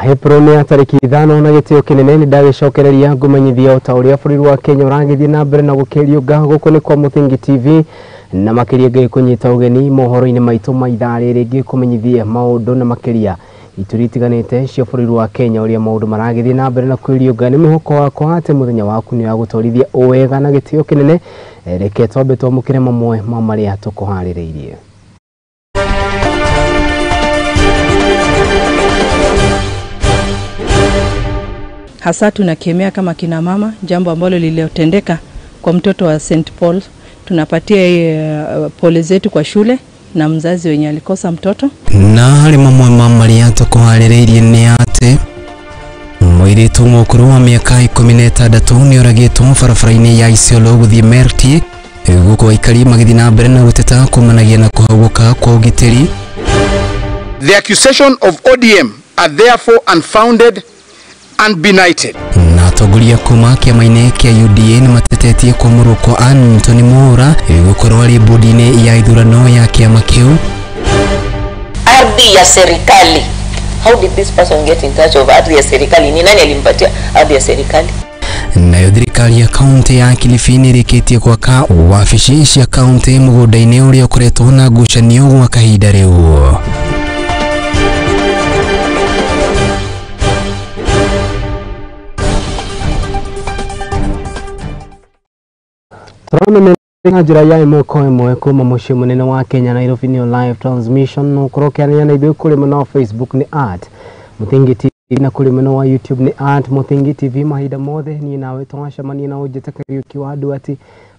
Heprone atariki 5 na gitio kinene ni ndagicokereria ngumenyithia ta uria bũrũri wa Kenya ũragithie na mbere na gũkĩrio gũkũ nĩ kwa Mũthingi TV na makĩria ngĩkũnyita ũgeni mohoro-inĩ maitũ ma ithaa rĩrĩ ngĩkũmenyithia maũndũ na makĩria ituritiganĩte cia bũrũri wa Kenya uria maũndũ maragithie na mbere na kwĩrioga nĩ mũhoko wakwa atĩ mũthenya waku nĩ wagũtwarithia wega na gĩtĩo kĩnene reke twambe twamũkĩre mamwe ma marĩa tũkũharĩrĩirie. Hasa tunakemea kama kina mama jambo ambalo liliotendeka kwa mtoto wa St. Paul. Tunapatia pole zetu kwa shule na mzazi wenye alikosa mtoto. Na hali mamwe mamaria tukuharĩrĩirie nĩ atĩ Muiritu Umwe Kuragwo wa mĩaka 16 nĩ oragĩtwo barabara-inĩ ya Isiolo gũthiĩ Merti gũkũ aikari magĩthiĩ na mbere na gũteta kumanagia na kũhagũka kwa ũgitĩri. The accusation of ODM are therefore unfounded and benighted. Na atongoria kuma kĩama-inĩ kĩa UDA nĩ matetetie kwamũrwo kwa Anthony Mwaura gũkorwo arĩ bodi-inĩ ya ithurano ya kĩama kĩu. Ardhi ya serikali. How did this person get in touch of ardhi ya serikali? Ni nani alimpatia ardhi ya serikali? Nayo thirikari ya kaunti ya Kilifi nĩ ĩrĩkĩtie gwaka wabici cia kaunti mũgũnda-inĩ ũrĩa ũkoretwo na ngucanio gwa kahinda rĩu. Turamenye njira ya ĩmwe kwa ĩmwe kuma mũciĩ mũnene wa Kenya Nairobi nĩ live transmission no kũrokĩania na ithuĩ kũrĩ mwena wa Facebook nĩ @Mũthingi TV na kũrĩ mwena wa YouTube nĩ @Mũthingi TV. Mahinda mothe niĩ nawe twacemania na ũnjĩte Kariuki wa andũ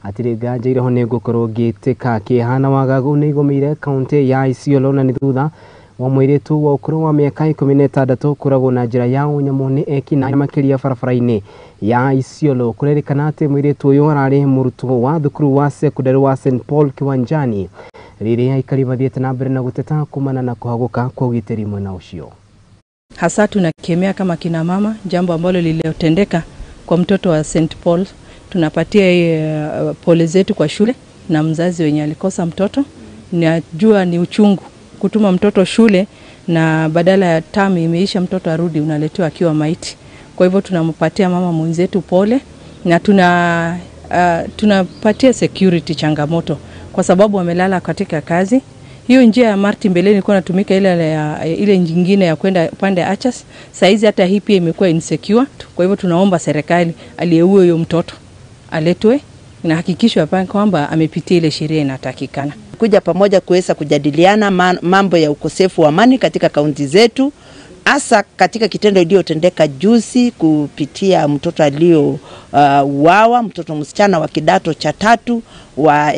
atirĩ nganja iraho nĩ ngũkorwo ngĩtĩka kĩhana wagagu nĩ igũmĩire kaunti ya Isiolo na nĩ thutha wa Muiritu wa ũkũrũ wa mĩaka 16 Kuragwo na njĩra ya ũnyamũ nĩ ekina makĩria barabara-inĩ ya Isiolo. Kũrerĩkana atĩ Muiritu ũyũ ararĩ mũrutwo wa thukuru wa secondary wa St. Paul Kiwanjani rĩrĩa aikari mathiĩte na mbere na gũteta kumana na kũhagũka kwa ũgitĩri mwena ũcio. Hasa tunakemea kama kina mama jambo ambalo liliotendeka kwa mtoto wa St. Paul. Tunapatia pole zetu kwa shule na mzazi wenye alikosa mtoto. Najua ni uchungu kutuma mtoto shule na badala ya tamu imeisha mtoto arudi unaletewa akiwa maiti. Kwa hivyo tunampatia mama mwenzetu pole na tunapatia security changamoto kwa sababu wamelala katika kazi. Hiyo njia ya Marti mbeleni ilikuwa inatumika ile nyingine ya kwenda pande Achas. Saizi hata hii pia imekuwa insecure. Kwa hivyo tunaomba serikali aliyeua huyo mtoto aletwe na hakikisho kwamba amepitia ile sheria inatakikana. Kuja pamoja kuweza kujadiliana mambo ya ukosefu wa amani katika kaunti zetu, hasa katika kitendo iliyotendeka juzi kupitia mtoto aliyouawa, mtoto msichana wa kidato cha 3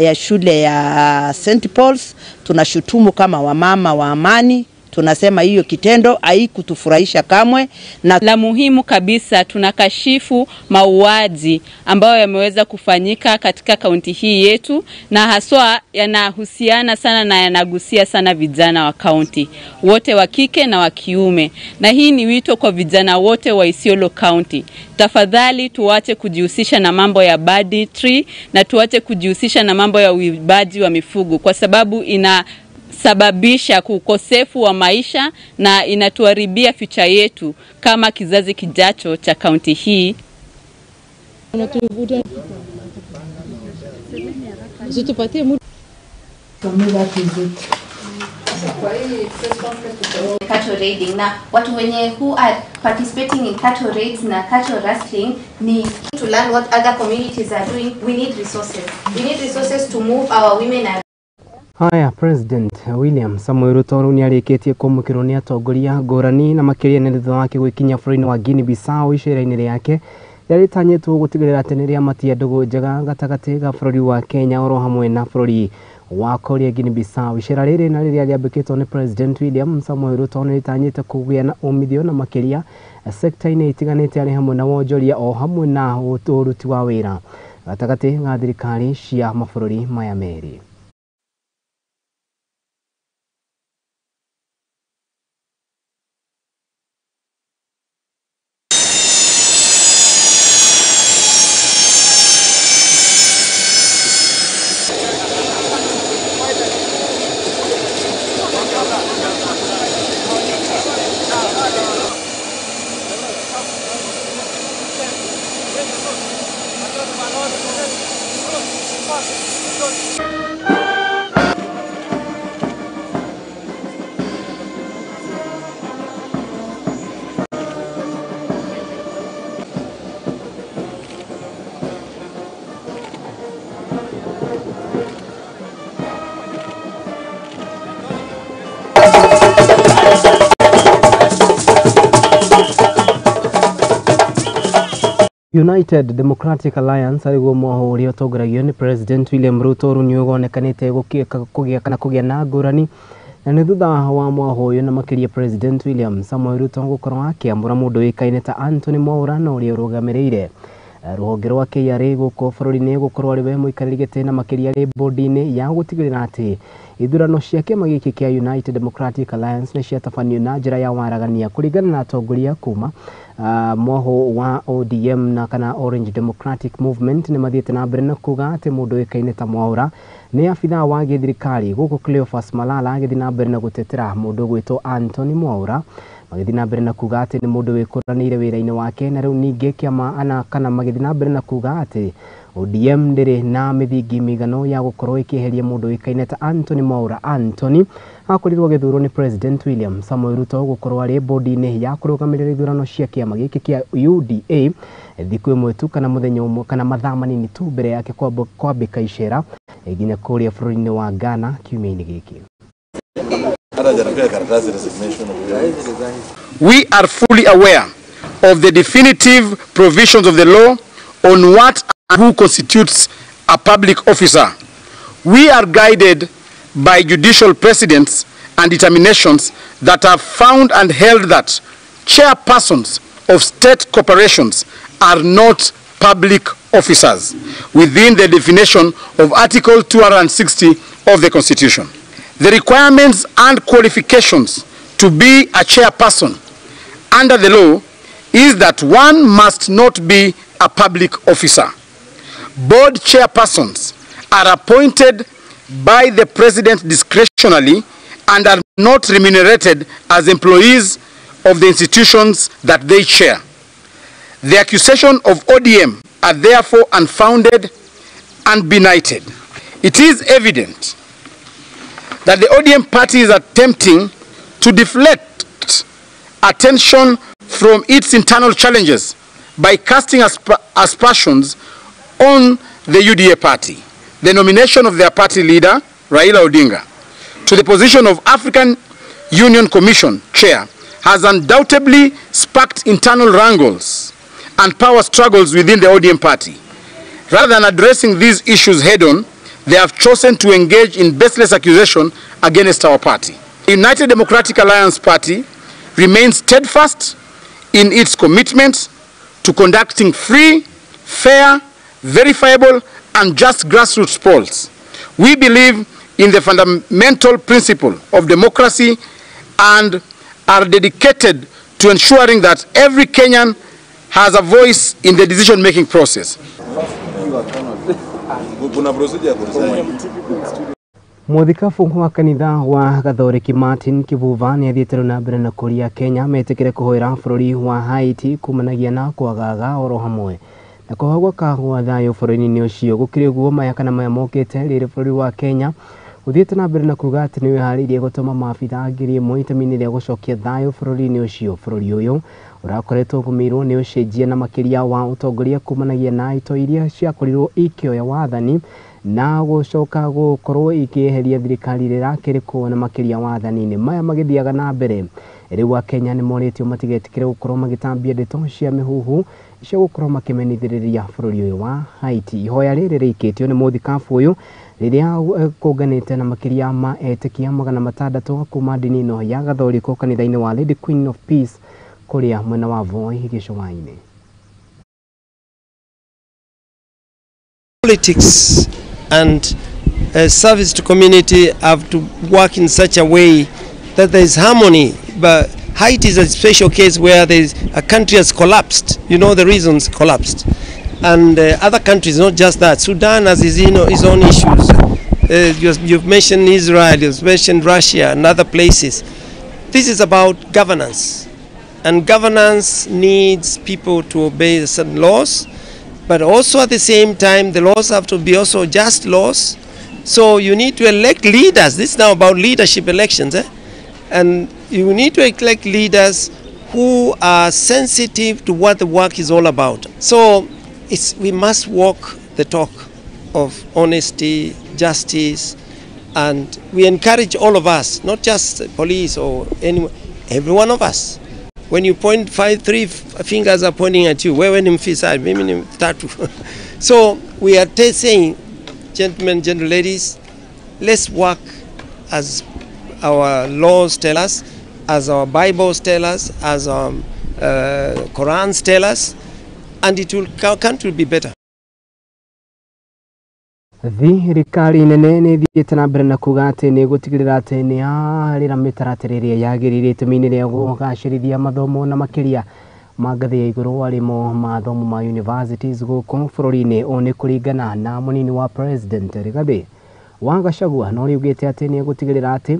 ya shule ya St. Paul's. Tunashutumu kama wamama wa amani. Tunasema hiyo kitendo haikutufurahisha kamwe, na la muhimu kabisa tunakashifu mauaji ambayo yameweza kufanyika katika kaunti hii yetu, na haswa yanahusiana sana na yanagusia sana vijana wa kaunti wote, wa kike na wa kiume. Na hii ni wito kwa vijana wote wa Isiolo County. Tafadhali tuache kujihusisha na mambo ya banditry na tuache kujihusisha na mambo ya uibaji wa mifugo, kwa sababu sababisha kukosefu wa maisha na inatuharibia future yetu kama kizazi kijacho cha kaunti hii. Cattle raiding na watu wenye who are participating in cattle raids na cattle rustling ni to learn what other communities are doing. We need resources to move our women and Haya, President William Samuel Ruto nĩ arĩkĩtie kũmũkĩrwo nĩ atongoria ngũrani na makĩria nĩ thutha wake gwĩkinya bũrũri-inĩ wa Guinea Bissau icera-inĩ rĩake rĩrĩa rĩtanyĩtwo gũtigĩrĩra atĩ nĩ rĩamatia ndũgũ njega gatagatĩ ga bũrũri wa Kenya oro hamwe na bũrũri wa kũrĩa Guinea Bissau. Icera rĩrĩ na rĩrĩa rĩambĩkĩtwo nĩ President William Samuel Ruto nĩ rĩtanyĩte kũgĩa na umithio na makĩria sekta-inĩ itiganĩte arĩ hamwe na wonjoria o hamwe na ũruti wa wĩra gatagatĩ ga thirikari cia mabũrũri maya merĩ. United Democratic Alliance ariguo mwaho uria utongoragio ni President William Ruto runyu gonekanite kugia na ngurani na ni thutha wa mwaho uyu na makiria President William Samoei Ruto gukorwo akiambura mundu wikaine ta Anthony Mwaura na uria rugamirire ruhonge rwa KRA guko bururi-ini gukorwo ari we muikariri giti na makiria ri board-ini ya gutigirira ati ithurano cia kiama giki kia United Democratic Alliance ni ciatabanio na njira ya waragania kuringana na atongoria kuma mwaho wa ODM na kana Orange Democratic Movement ni mathiete na mbere na kuga ati mundu wikaine ta Mwaura ni afitha wa githirikari guko Cleophas Malala agithi na mbere na gutetera mundu gwitwo Anthony Mwaura magithi na mbere na kuga ati ni mundu wikuranire wira-ini wake na riu ningi kiama kana magithi na mbere na kuga ati ODM ndiri na mithingi migano ya gukorwo ikiheria mundu wikaine ta Anthony Mwaura. Anthony akorirwo githurwo ni President William Samoei Ruto gukorwo ari board-ini ya kurugamirira ithurano cia kiama giki kia UDA thiku imwe tu kana muthenya umwe kana mathaa manini tu mbere yake kwambika icera nginya kuria bururi-ini wa Ghana kiumia-ini giki. We are fully aware of the definitive provisions of the law on what and who constitutes a public officer. We are guided by judicial precedents and determinations that have found and held that chairpersons of state corporations are not public officers within the definition of Article 260 of the Constitution. The requirements and qualifications to be a chairperson under the law is that one must not be a public officer. Board chairpersons are appointed by the President discretionally and are not remunerated as employees of the institutions that they chair. The accusation of ODM are therefore unfounded and benighted. It is evident that the ODM party is attempting to deflect attention from its internal challenges by casting aspersions on the UDA party. The nomination of their party leader, Raila Odinga, to the position of African Union Commission chair has undoubtedly sparked internal wrangles and power struggles within the ODM party. Rather than addressing these issues head-on, they have chosen to engage in baseless accusation against our party. The United Democratic Alliance Party remains steadfast in its commitment to conducting free, fair, verifiable, and just grassroots polls. We believe in the fundamental principle of democracy and are dedicated to ensuring that every Kenyan has a voice in the decision-making process. Muthikabu wa kanitha wa Gathoreki Martin Kivuva ni athiĩte na mbere na kuria Kenya metikire kuhoera bururi wa Haiti kumanagia na kwagaga oro hamwe na kuhagwa kwa thayo bururi-ini ucio gukire guo maya kana maya mokite riri bururi wa Kenya uthiĩte na mbere na kuga ati ni wiharirie gutuma maabitha ngiri imwe itemi-ini ria gucokia thayo bururi-ini ucio. Bururi uyu urakoretwo gumirwo ni ucenjia na makiria wa utongoria kumanagia na ito iria ciakorirwo ikioya wathani na gucoka gukorwo ikiheria thirikari rirakiri kuona makiria wathani-ini maya magithiaga na mbere. Riu wa Kenya ni moritio matigetikire gukorwo magitambia ndeto cia mihuhu cia gukorwo makimenithiriria bururi uyu wa Haiti. Ihoya riri rikitio ni muthikabu uyu riria kunganite na makiria ma etikia 600 kuma ndini no ya Gathoreki kanitha-ini wa Lady Queen of Peace kuria mwena wa Voi gicũa-ini. Politics and service to community have to work in such a way that there is harmony. But Haiti is a special case where a country has collapsed. You know the reasons collapsed. And other countries, not just that. Sudan has his own issues. You've mentioned Israel, you've mentioned Russia and other places. This is about governance. And governance needs people to obey certain laws. But also at the same time, the laws have to be also just laws. So you need to elect leaders. This is now about leadership elections. And you need to elect leaders who are sensitive to what the work is all about. So we must walk the talk of honesty, justice, And we encourage all of us, not just police or anyone, every one of us. When you point three fingers are pointing at you. So we are saying, gentlemen, gentle ladies, let's work as our laws tell us, as our Bibles tell us, as our Qurans tell us, and our country will be better. Thirikari nene nĩ thiĩte na mbere na kuga atĩ nĩ gũtigĩrĩra atĩ nĩ yarĩra mĩtaratara ĩrĩa yagĩrĩire itemi-inĩ rĩa kũgacĩrithia mathomo na makĩria ma ngathĩ ya igũrũ arimo mathomo ma universities gũkũ bũrũri-inĩ. Ũũ nĩ kũringana na mũnini wa president Rigathi wa Gachagua, no riugĩte atĩ nĩ gũtigĩrĩra atĩ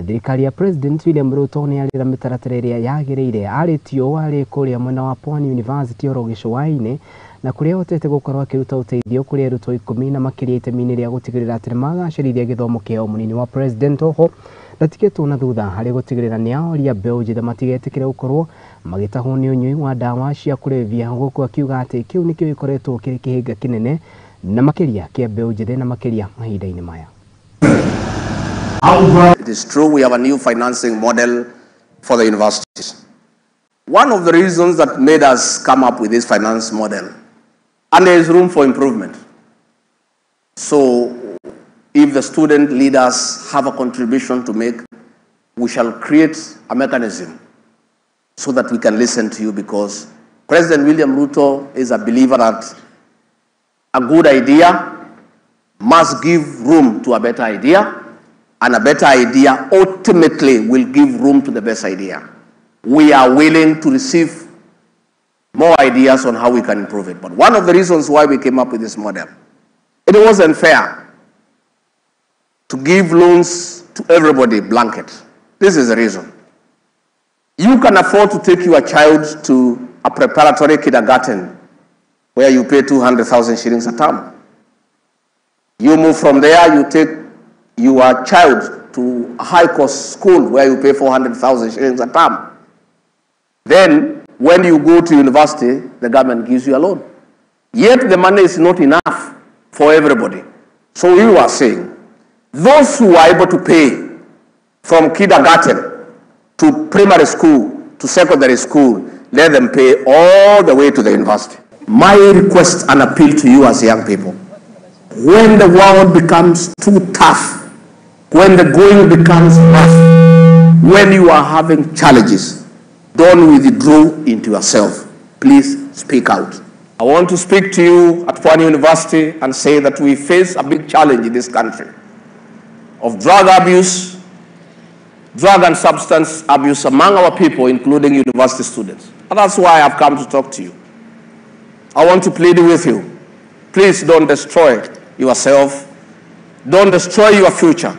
thirikari ya president William Ruto nĩ yarĩra mĩtaratara ĩrĩa yagĩrĩire. Arĩtio arĩ kũrĩa mwena wa Pwani University oro gĩcũa-inĩ na kũrĩa hotete gũkorwo akĩruta ũteithio kũrĩ arutwo 10 na makĩria itemi-inĩ rĩa gũtigĩrĩra atĩ magacĩrithia gĩthomo kĩao. Mũnini wa president oho ndatigĩtwo na thutha harĩ gũtigĩrĩra nĩ aoria mbeũ njĩthĩ matigetĩkĩre gũkorwo magĩtahwo nĩ ũnyui wa ndawa cia kũrebia, gũkũ akiuga atĩ kĩu nĩkĩo gĩkoretwo kĩrĩ kĩhĩnga kĩnene na makĩria kĩa mbeũ njĩthĩ na makĩria mahinda-inĩ maya. It is true we have a new financing model for the universities. One of the reasons that made us come up with this finance model, and there is room for improvement. So if the student leaders have a contribution to make, we shall create a mechanism so that we can listen to you, because President William Ruto is a believer that a good idea must give room to a better idea, and a better idea ultimately will give room to the best idea. We are willing to receive more ideas on how we can improve it. But one of the reasons why we came up with this model, it wasn't fair to give loans to everybody blanket. This is the reason. You can afford to take your child to a preparatory kindergarten where you pay 200,000 shillings a term. You move from there, you take your child to a high-cost school where you pay 400,000 shillings a term. Then, when you go to university, the government gives you a loan. Yet the money is not enough for everybody. So we were saying, those who are able to pay from kindergarten to primary school to secondary school, let them pay all the way to the university. My request and appeal to you as young people, when the world becomes too tough, when the going becomes rough, when you are having challenges, don't withdraw into yourself. Please speak out. I want to speak to you at Pwani University and say that we face a big challenge in this country of drug abuse, drug and substance abuse among our people, including university students. And that's why I've come to talk to you. I want to plead with you. Please don't destroy yourself. Don't destroy your future.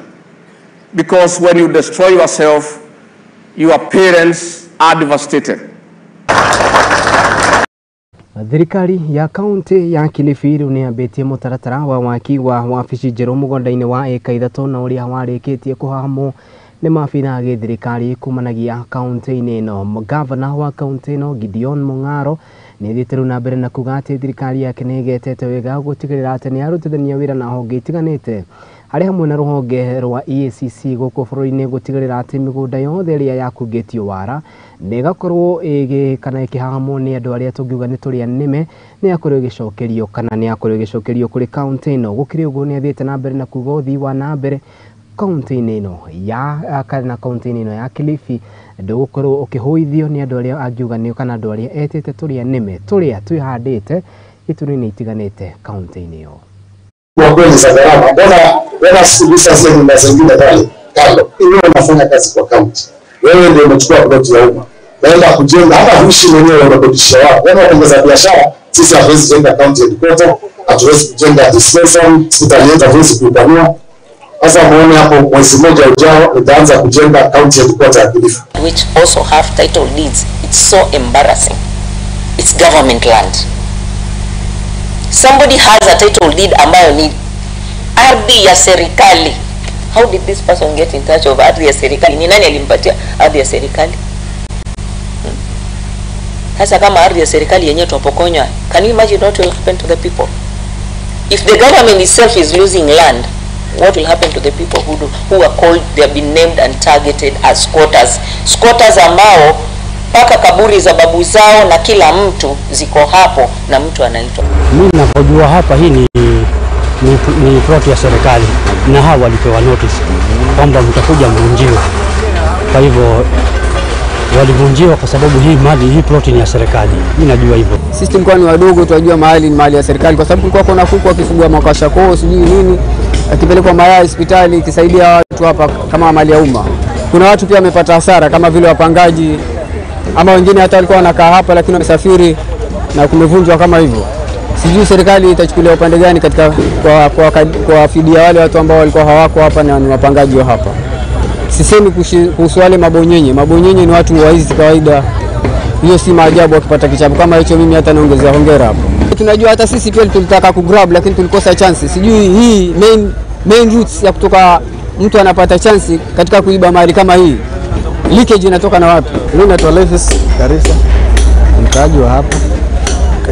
Because when you destroy yourself, your parents are devastated. Thirikari ya kaunti ya Kilifi rĩu nĩ yambĩtie mũtaratara wa waki wa wabici njerũ mũgũnda-inĩ wa eka 3 na ũrĩa warĩkĩtie kũhahamwo nĩ maabitha a gĩthirikari kumanagia kaunti-inĩ ĩno. Gavana wa kaunti ĩno Gideon Mung'aro nĩ thiĩte rĩu na mbere na kuga atĩ thirikari yake nĩ ĩgetete wega gũtigĩrĩra atĩ nĩ yarutithania wĩra na honge itiganĩte harĩ hamwe na rũhonge rwa EACC gũkũ bũrũri-inĩ gũtigĩrĩra atĩ mĩgũnda yothe ĩrĩa yakungĩtio wara nĩ ĩgakorwo kana ĩkĩhahamwo nĩ andũ arĩa tũngiuga nĩ tũrĩa nĩme nĩ yakorwo ĩgĩcokerio kana nĩ yakorwo ĩgĩcokerio kũrĩ kaunti ĩno. Gũkĩrĩ ũguo nĩ athiĩte na mbere na kuga ũthii wa na mbere kaunti-inĩ ĩno ya Kilifi ndũgũkorwo ũkĩhũithio nĩ andũ arĩa angiuga nĩ kana andũ arĩa etĩte tũrĩa nĩme tũrĩa twĩhandĩte itũra-inĩ itiganĩte kaunti-inĩ ĩyo. Kwa kweli Sagarama, mbona sasa zile nyumba zingine pale kando, wewe unafanya kazi kwa kaunti, wewe ndio umechukua ploti ya umma, naenda kujenga hata huishi mwenyewe unakodisha wao, wewe unaongeza biashara. Sisi hatuwezi jenga county headquarter, hatuwezi kujenga dispensary, hospitali yetu hatuwezi kuipanua. Sasa muone hapo mwezi mmoja ujao nitaanza kujenga county headquarter ya Kilifi, which also have title deeds. It's so embarrassing. It's government land. Somebody has a title deed ambayo ni ardhi ya serikali. How did this person get in touch of ardhi ya serikali? Ni nani alimpatia ardhi ya serikali? Sasa kama ardhi ya serikali yenyewe tupokonywa, can you imagine what will happen to the people? If the government itself is losing land, what will happen to the people who are called, they have been named and targeted as squatters? Squatters ambao paka kaburi za babu zao na kila mtu ziko hapo na mtu anaitwa. Mimi ninapojua hapa hii ni plot ya serikali na hawa walipewa notice kwamba mtakuja mvunjiwe. Kwa hivyo walivunjiwa kwa sababu hii plot ni ya serikali. Mimi najua hivyo. Sisi tulikuwa ni wadogo, tunajua mahali ni mali ya serikali kwa sababu kulikuwa kuna kuku akifugwa makasha koo sijui nini, akipelekwa mayai hospitali ikisaidia watu hapa kama mali ya umma. Kuna watu pia wamepata hasara kama vile wapangaji ama wengine hata walikuwa wanakaa hapa lakini wamesafiri na kumevunjwa kama hivyo. Sijui serikali itachukulia upande gani katika kwa fidia wale watu ambao walikuwa hawako hapa na ni wapangaji wa hapa. Sisemi kuhusu wale mabonyenye. Mabonyenye ni watu wa hizi kawaida. Hiyo si maajabu wakipata kichapo kama hicho, mimi hata naongezea hongera hapo. Tunajua hata sisi pia tulitaka kugrab lakini tulikosa chance. Sijui hii main roots ya kutoka mtu anapata chance katika kuiba mali kama hii. Leakage inatoka na wapi? Mimi naitwa Levis Karisa, mkaaji wa hapa.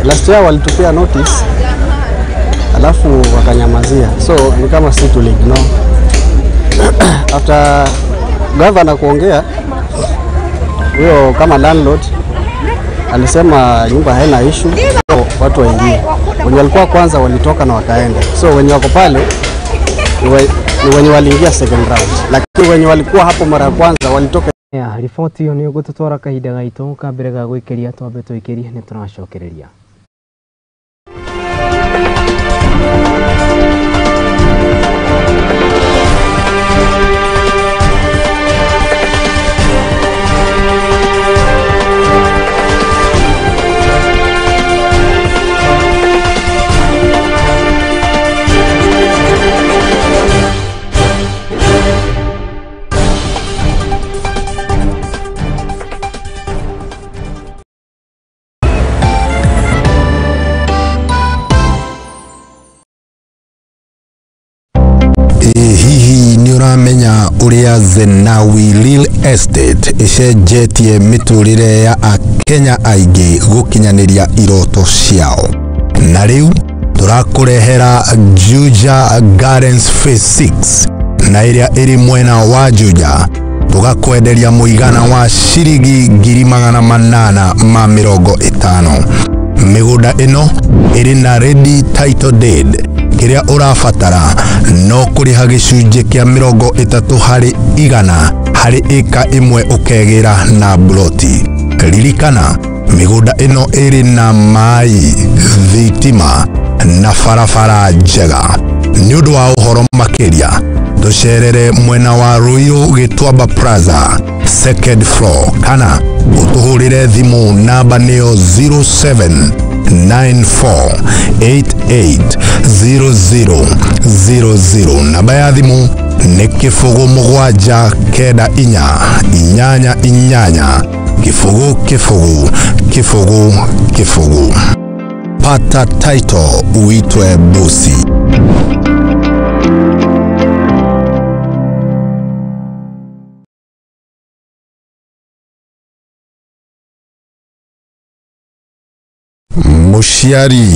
Last year walitupia notice alafu wakanyamazia, so ni kama si tuliignore. After governor kuongea, huyo kama landlord alisema nyumba haina issue, so watu waingie. Wenye walikuwa kwanza walitoka na wakaenda, so wenye wako pale ni wenye waliingia second round, lakini wenye walikuwa hapo mara ya kwanza walitoka. Riboti hiyo nĩ gũtũtwara kahinda gaitũ kambere ga gwĩkĩria twambe twĩkĩrie nĩ tũracokereria. Hihi ni uramenya uria Zenawi Real Estate icenjetie miturire ya Akenya aingĩ gukinyaniria iroto ciao. Na riu turakurehera Juja Gardens Phase 6 na iria iri mwena wa Juja tugakwenderia muigana wa ciringi 850,000. Migunda ino iri na ready title deed. Kiria urafatara no kuriha gicunjĩ kia 30% hari eka imwe ukegira na bloti. Ririkana migunda ino iri na mai, thitima na barabara njega. Ni undu wa uhoro makiria tucerere mwena wa Royal Gitwamba Plaza second floor kana utuhurire thimu namba nio 0794880000. Namba ya thimu ni 0794948888. Kifugu. Pata title uitwe bosi. Muciari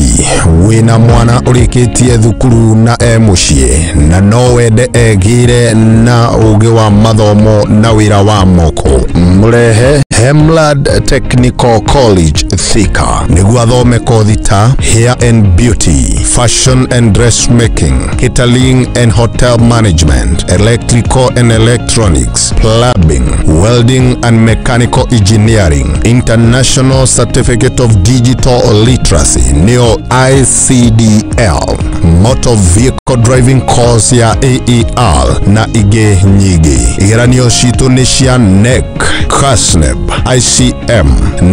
wina mwana urikitie thukuru na mucie na no wende egire na ugi wa mathomo na wira wa moko, murehe Hemlad Technical College Thika niguo athome kothi ta hair and beauty, fashion and dressmaking, catering and hotel management, electrical and electronics, plumbing, welding and mechanical engineering, international certificate of digital literacy neo ICDL, motor vehicle driving course ya AER na ige nyigi. Igeranio citu ni cia NEC, KASNEB, ICM,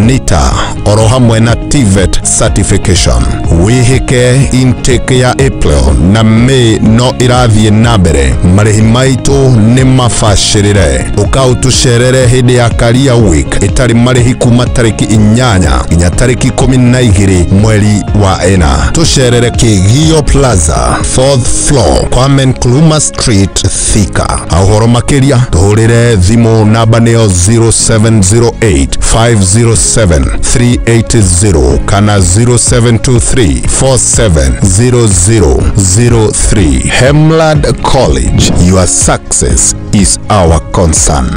NITA, oro hamwe na TVET certification. Wihike intake ya April na May no irathie na mbere. Marihi maitu ni mafashirire. Ukautucerere hindi ya Career Week itari marihi kuma tariki 8 nginya tariki 12 mweri wa ena. Tucerere Kigio Plaza 4th floor Kwame Nkrumah Street Thika. Aho mohoro makiria tuhurire thimu namba neo 0708 507 380 kana 0723 470003. Hemland College, your success is our concern.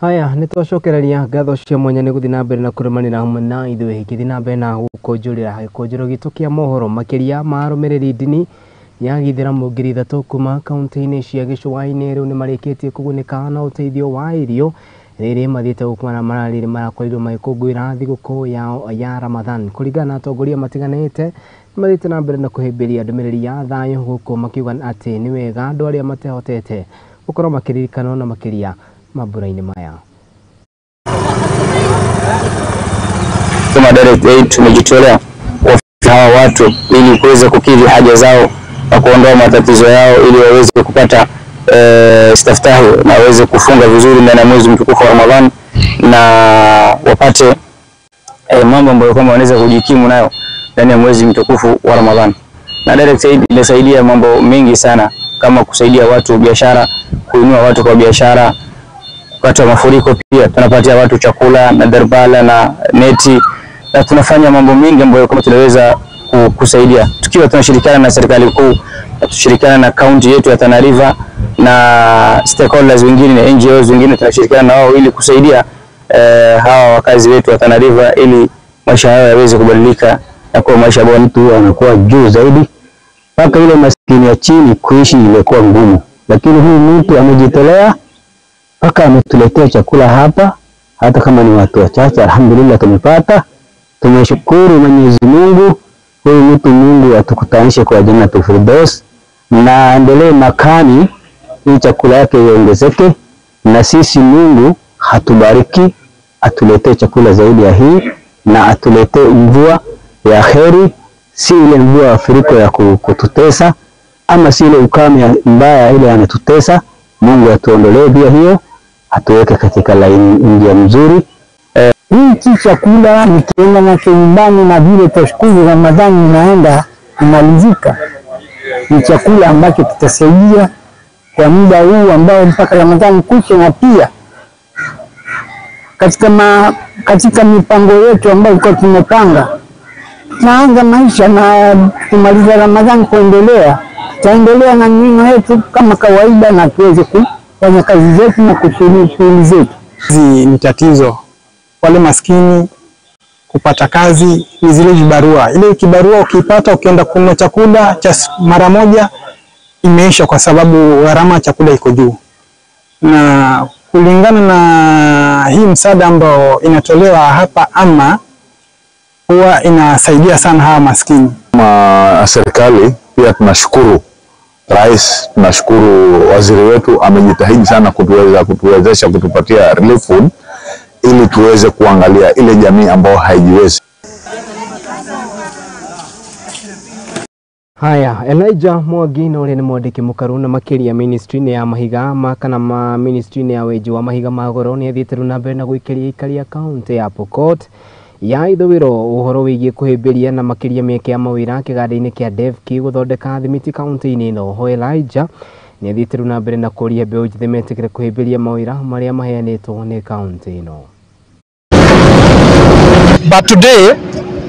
Haya nitwacokereria ngatho cia mwanya ni guthina mbere na kuremanira hamwe na ithuĩ githina mbere na gukonjurira gikonjuro gitu kia mohoro makiria marumiriri dini ya githiramu ngiri 3 kuma kaunti-ini cia gĩcũa-inĩ riu ni marĩkĩtie kugunĩka na ũteithio wa irio rĩrĩ mathiĩte gũkũmana mararĩrĩ marakorirwo magĩkũngũĩra thigũkũ yao ya Ramadhan. Kũringana na atongoria matiganĩte mathiĩte na mbere na kũhĩmbĩria ndũmĩrĩri ya thayũ gũkũ makiuga atĩ nĩ wega andũ arĩa matehotete gũkorwo makĩririkanwo na makĩria mabura-inĩ maya. Kama direct aid tumejitolea kwa hawa watu ili kuweza kukidhi haja zao na kuondoa matatizo yao ili waweze kupata staftahi na waweze kufunga vizuri ndani ya mwezi mtukufu wa Ramadhan na wapate mambo ambayo kama wanaweza kujikimu nayo ndani ya mwezi mtukufu wa Ramadhan. Na direct aid inasaidia mambo mengi sana kama kusaidia watu biashara, kuinua watu kwa biashara. Wakati wa mafuriko pia tunapatia watu chakula na darbala na neti na tunafanya mambo mengi ambayo kama tunaweza kusaidia tukiwa tunashirikiana na serikali kuu, tunashirikiana na county yetu ya Tana River na stakeholders wengine na NGOs wengine tunashirikiana na wao ili kusaidia hawa wakazi wetu wa Tana River ili maisha yao yaweze kubadilika na kuwa maisha bora. Mtu anakuwa juu zaidi mpaka ile maskini ya chini kuishi ilikuwa ngumu, lakini huyu mtu amejitolea mpaka ametuletea chakula hapa, hata kama ni watu wachache. Alhamdulillah tumepata, tumeshukuru Mwenyezi Mungu. Huyu mtu Mungu atukutanishe kwa Jannatul Firdaus na endelee makani hii chakula yake iongezeke, na sisi Mungu hatubariki, atuletee chakula zaidi ya hii na atuletee mvua ya kheri, si ile mvua ya Afrika ya kututesa ama si ile ukame mbaya ile anatutesa. Mungu atuondolee pia hiyo, atuweke katika njia mzuri. Hii chakula nikienda na nyumbani na vile tashukuru Ramadhani inaenda kumalizika. Ni chakula ambacho kitasaidia kwa muda huu ambao mpaka Ramadhani kuche, na pia katika mipango yetu ambayo kwa tumepanga tunaanza maisha na kumaliza Ramadhani kuendelea, tutaendelea na neno yetu kama kawaida na tuweze kufanya kazi zetu na kushughuli zetu. Hizi ni tatizo wale maskini kupata kazi, ni zile vibarua. Ile kibarua ukipata ukienda kununua chakula cha mara moja imeisha kwa sababu gharama ya chakula iko juu. Na kulingana na hii msaada ambao inatolewa hapa ama huwa inasaidia sana hawa maskini. Serikali pia tunashukuru Rais, tunashukuru waziri wetu amejitahidi sana kutuwezesha kutupatia relief food ili tuweze kuangalia ile jamii ambayo haijiwezi. Haya, Elijah Mwangi na ule ni mwandiki mũkaru na makĩria ministry ya mahiga kana ministry ya weji wa mahiga magoro ni athiĩte na mbere na gũikĩria ikari ya county ya Pokot ya ithũĩro ũhoro wĩgiĩ kũhĩmbĩria na makĩria mĩeke ya mawĩra kĩganda-inĩ kĩa DEVK gũthondeka thimiti county-inĩ ĩno. Ho Elijah ni athiĩte na mbere na kũria mbeũ njĩthĩ metĩkĩre kũhĩmbĩria mawĩra marĩa maheanĩtwo nĩ county ĩno. But today,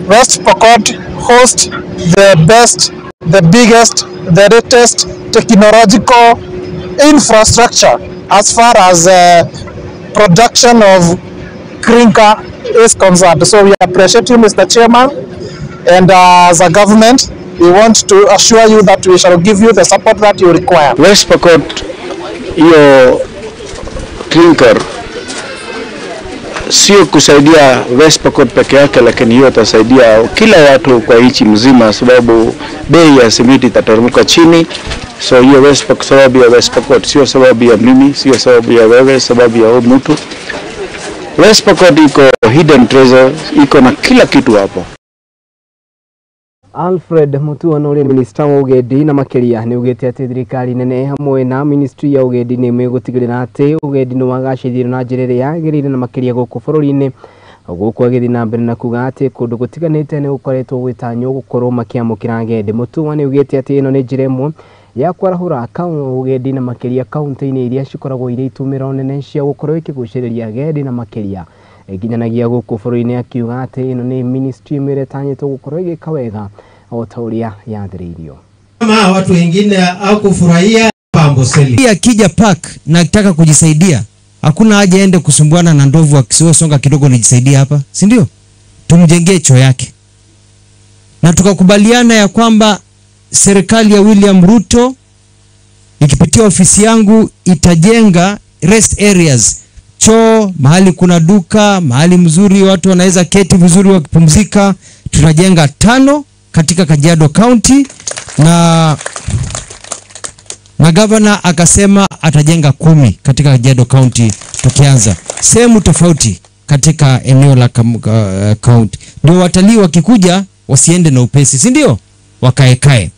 West Pokot hosts the best, the biggest, the latest technological infrastructure as far as production of clinker is concerned. So we appreciate you, Mr. Chairman, and as a government, we want to assure you that we shall give you the support that you require. West Pokot, hiyo clinker sio kusaidia West Pokot peke yake, lakini hiyo itasaidia kila watu kwa nchi mzima, sababu bei ya simiti itateremka chini. So hiyo West Pokot, sababu ya West Pokot, sio sababu ya mimi, sio sababu ya wewe, sababu ya huyu mtu. West Pokot iko hidden treasure, iko na kila kitu hapo. Alfred Mutua no minister wa ugedi na makeria ni ugete ati thirikari nene hamwe na ministry ya ugedi ni megutigirira ati ugedi no wagacithiro na njirere yagirire na makeria guku bururi-ini guku agithi na mbere na kuga ati kundu gutiganite ni ukoretwo gwitanyo gukorwo makiamukira agedi. Mutua ni ugete ati ino ni njira imwe ya kwarahura akaunti ugedi na makeria kaunti-ini iria cikoragwo ire itumiro nene cia gukorwo ikiguciriria agedi na makeria ginyanagia guku bururi-ini akiuga ati ino ni ministry imwe tanyito gukorwo igika wega o tauria yathiririo. Kama watu wengine hakufurahia Amboseli akija park na akitaka kujisaidia, hakuna haja aende kusumbuana na ndovu akisonga kidogo nijisaidia hapa, si ndio? Tumjengee choo yake. Na tukakubaliana ya kwamba serikali ya William Ruto ikipitia ofisi yangu itajenga rest areas, choo, mahali kuna duka, mahali mzuri watu wanaweza keti vizuri wakipumzika. Tunajenga 5 katika Kajiado County na governor akasema atajenga 10 katika Kajiado County, tukianza sehemu tofauti katika eneo la county, ndio watalii wakikuja wasiende na upesi, si ndio? Wakaekae.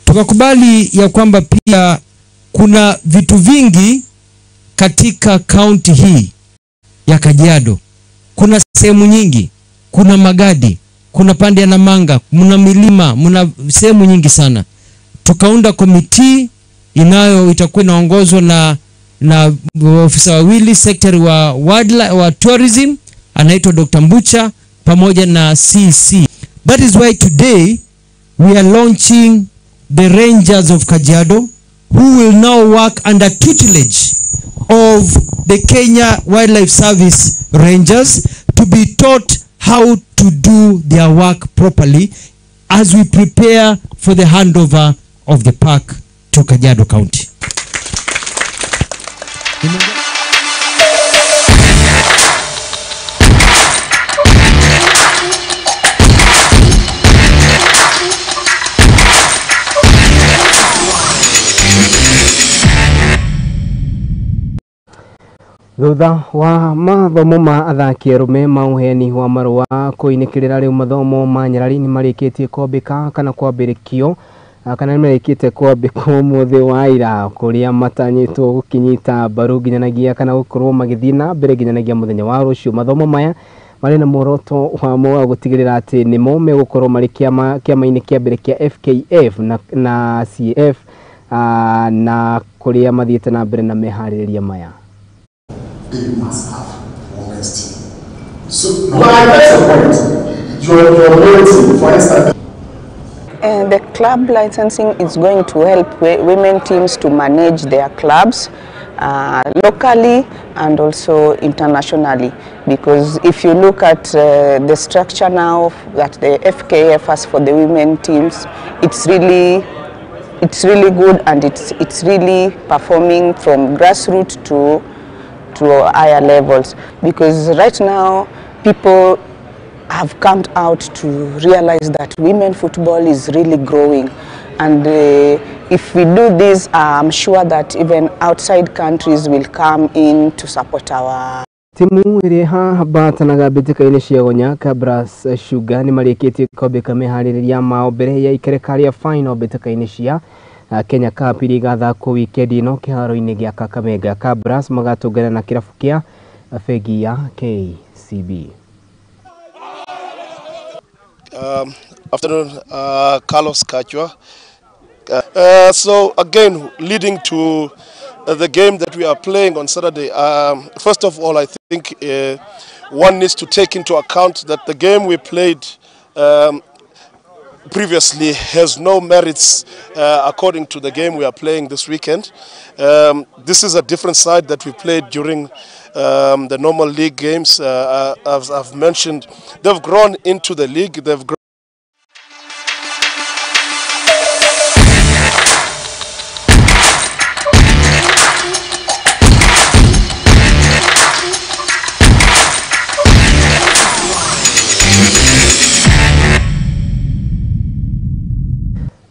Tukakubali ya kwamba pia kuna vitu vingi katika county hii ya Kajiado. Kuna sehemu nyingi, kuna magadi, kuna pande ya Namanga, muna milima, muna sehemu nyingi sana. Tukaunda komiti itakuwa inaongozwa na ofisa wawili, secretary wa tourism anaitwa Dr. Mbucha pamoja na CC. That is why today we are launching the Rangers of Kajiado, who will now work under tutelage of the Kenya Wildlife Service Rangers, to be taught how to do their work properly as we prepare for the handover of the park to Kajiado County. Thutha wa mathomo ma athaki arume ma uheni wa marua kuinikirira riu mathomo ma Nyarari ni marikitie kwambika kana kwambirikio kana marikite kwambikwo muthi wa ira kuria matanyitwo gukinyita mbaru ginyanagia kana gukorwo magithii na mbere ginyanagia muthenya wa rucio. Mathomo maya mari na muoroto wa mo gutigirira ati ni mo megukorwo mari kiama-ini kia mbere kia FKF na CF na kuria mathiite na mbere na mehaririria maya. They must have honesty. So, that's the point. Your loyalty, for instance. The club licensing is going to help women teams to manage their clubs locally and also internationally. Because if you look at the structure now that the FKF has for the women teams, it's really good, and it's really performing from grassroots to higher levels, because right now people have come out to realize that women football is really growing, and if we do this, I'm sure that even outside countries will come in to support our timu iri habatanaga bitika-ini cia Gonya Kabras Sugar ni marikitie kwambika mehaririria mao mbere ya ikerekari ya final bitika-ini cia Kenya Cup iri gathakwo weekend ino kiharo-ini gia Kakamega. Kabras magatungana na kirabu kia fegi ya KCB. Afternoon, Carlos Kachwa. So again, leading to the game that we are playing on Saturday, first of all, I think one needs to take into account that the game we played previously has no merits according to the game we are playing this weekend. This is a different side that we played during the normal league games. As I've mentioned, they've grown into the league. They've grown.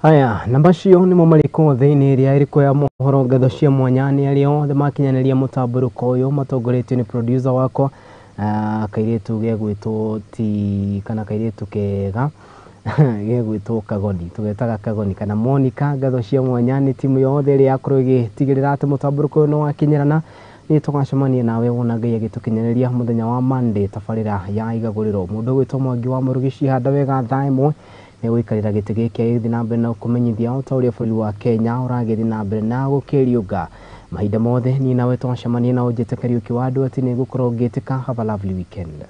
Haya, namba cio ni momariko thiini iria iriko ya mohoro ngatho cia mwanyani alio the makinyaneria mutaburuko uyu matongoretio ni producer wako kairetu gegwitwo ti kana kairetu kega gegwitwo Kagoni tugetaga Kagoni kana Monica ngatho cia mwanyani timu yothe iria yakorwo igitigirira ati mutaburuko uyu no wakinyirana ni tugacemania nawe wona ngai agitukinyaneria muthenya wa Monday tabarira ya igaguriro mundu gwitwo Mwangi wa Murugici handa wega thaa imwe ni wikarira giti giki githi na mbere na kumenyithia utauria bũrũri wa Kenya uragithi na mbere na gukiriuga mahinda mothe ni nawe twacemania na unjite Kariuki wa andu ati ni gukorwo ngitika. Have a lovely weekend.